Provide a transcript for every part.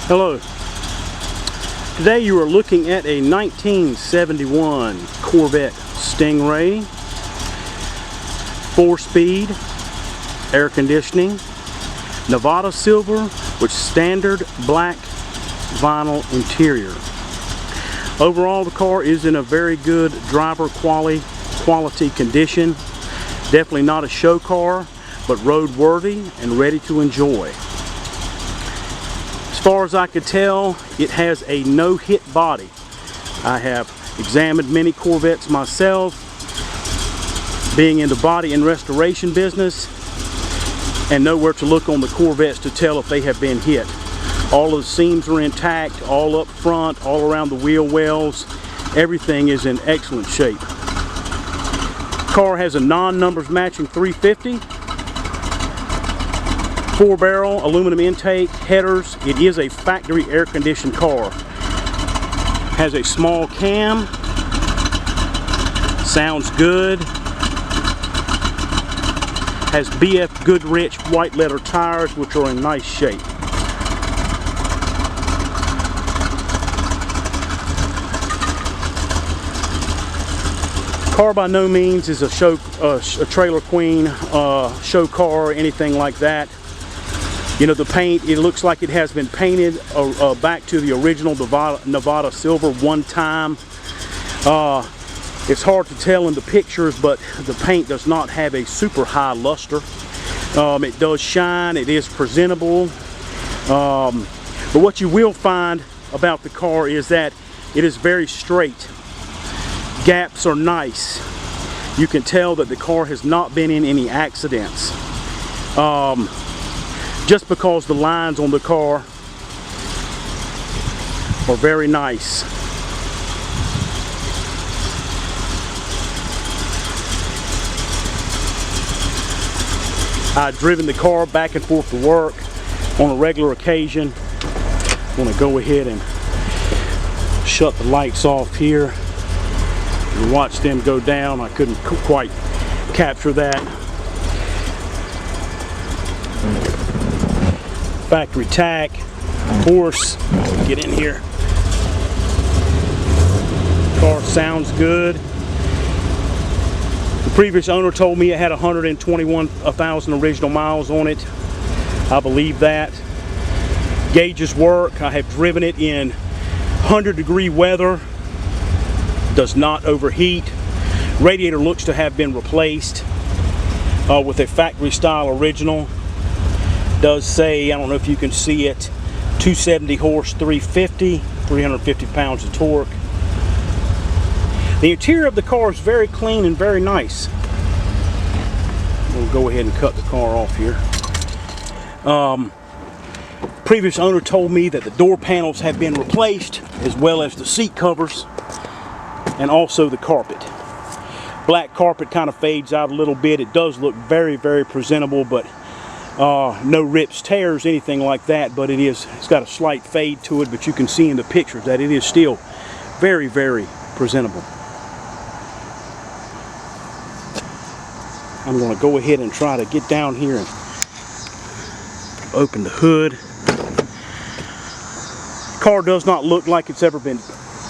Hello. Today you are looking at a 1971 Corvette Stingray, 4-speed, air conditioning, Nevada silver with standard black vinyl interior. Overall, the car is in a very good driver quality condition. Definitely not a show car, but roadworthy and ready to enjoy. As far as I could tell, it has a no-hit body. I have examined many Corvettes myself, being in the body and restoration business, and know where to look on the Corvettes to tell if they have been hit. All of the seams are intact, all up front, all around the wheel wells. Everything is in excellent shape. The car has a non-numbers matching 350. 4-barrel aluminum intake, headers. It is a factory air-conditioned car. Has a small cam. Sounds good. Has BF Goodrich white leather tires, which are in nice shape. Car by no means is a trailer queen, show car, or anything like that. You know, the paint, it looks like it has been painted back to the original Nevada silver one time. It's hard to tell in the pictures, but the paint does not have a super high luster. It does shine, it is presentable. But what you will find about the car is that it is very straight. Gaps are nice. You can tell that the car has not been in any accidents. Just because the lines on the car are very nice. I've driven the car back and forth to work on a regular occasion. I'm going to go ahead and shut the lights off here and watch them go down. I couldn't quite capture that. Factory tack, of course. Get in here. Car sounds good. The previous owner told me it had 121,000 original miles on it. I believe that. Gauges work. I have driven it in 100-degree weather. Does not overheat. Radiator looks to have been replaced with a factory style original. Does say, I don't know if you can see it, 270 horse, 350, 350 pounds of torque. The interior of the car is very clean and very nice. We'll go ahead and cut the car off here. Previous owner told me that the door panels have been replaced, as well as the seat covers and also the carpet. Black carpet kind of fades out a little bit. It does look very, very presentable, but no rips, tears, anything like that, but it's got a slight fade to it, but you can see in the pictures that it is still very, very presentable. I'm going to go ahead and try to get down here and open the hood. The car does not look like it's ever been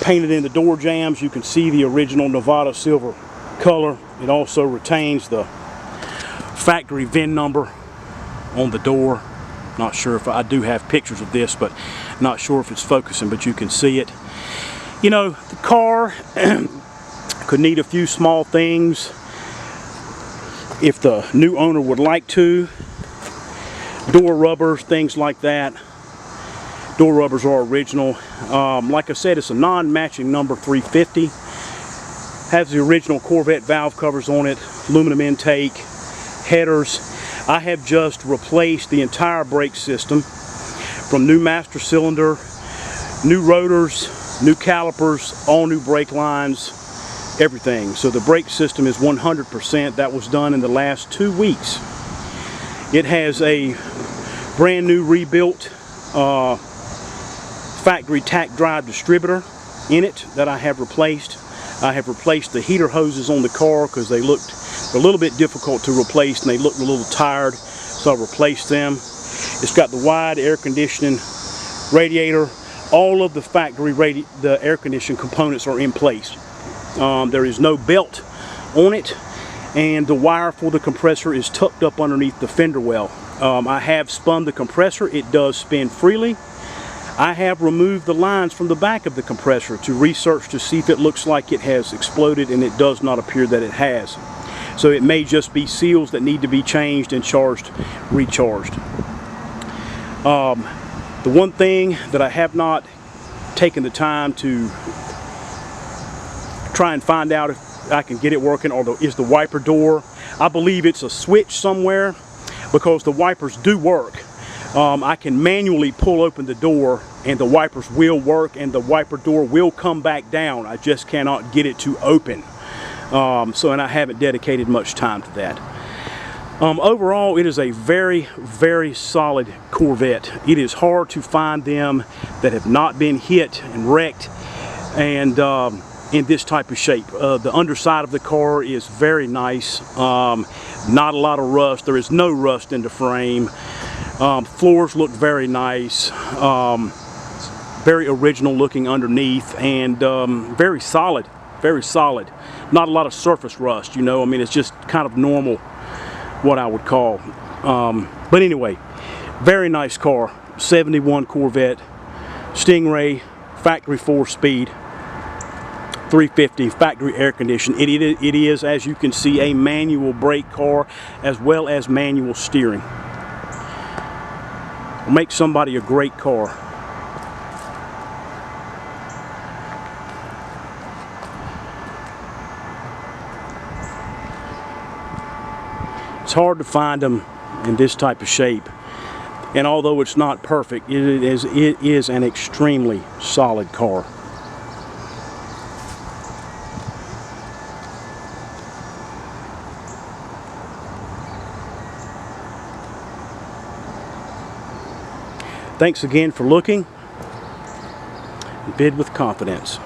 painted in the door jambs. You can see the original Nevada silver color. It also retains the factory VIN number on the door. Not sure if I do have pictures of this, but not sure if it's focusing, but you can see it. You know, the car could need a few small things if the new owner would like to. Door rubbers, things like that. Door rubbers are original. Like I said, it's a non-matching number 350. Has the original Corvette valve covers on it, aluminum intake, headers. I have just replaced the entire brake system, from new master cylinder, new rotors, new calipers, all new brake lines, everything. So the brake system is 100%. That was done in the last 2 weeks. It has a brand new rebuilt factory tack drive distributor in it that I have replaced. I have replaced the heater hoses on the car because they looked a little bit difficult to replace and they looked a little tired, so I replaced them. It's got the wide air conditioning radiator, all of the factory the air conditioning components are in place. There is no belt on it, and the wire for the compressor is tucked up underneath the fender well. I have spun the compressor. It does spin freely. I have removed the lines from the back of the compressor to research to see if it looks like it has exploded, and it does not appear that it has. So it may just be seals that need to be changed and recharged. The one thing that I have not taken the time to try and find out if I can get it working is the wiper door. I believe it's a switch somewhere, because the wipers do work. I can manually pull open the door and the wipers will work and the wiper door will come back down. I just cannot get it to open. And I haven't dedicated much time to that. Overall, it is a very, very solid Corvette. It is hard to find them that have not been hit and wrecked and in this type of shape. The underside of the car is very nice. Not a lot of rust. There is no rust in the frame. Floors look very nice. Very original looking underneath, and very solid. Very solid. Not a lot of surface rust, you know. I mean, it's just kind of normal, what I would call. But anyway, very nice car. 71 Corvette Stingray, factory 4-speed, 350, factory air conditioned. It is, as you can see, a manual brake car as well as manual steering. Will make somebody a great car. It's hard to find them in this type of shape, and although it's not perfect, it is an extremely solid car. Thanks again for looking. Bid with confidence.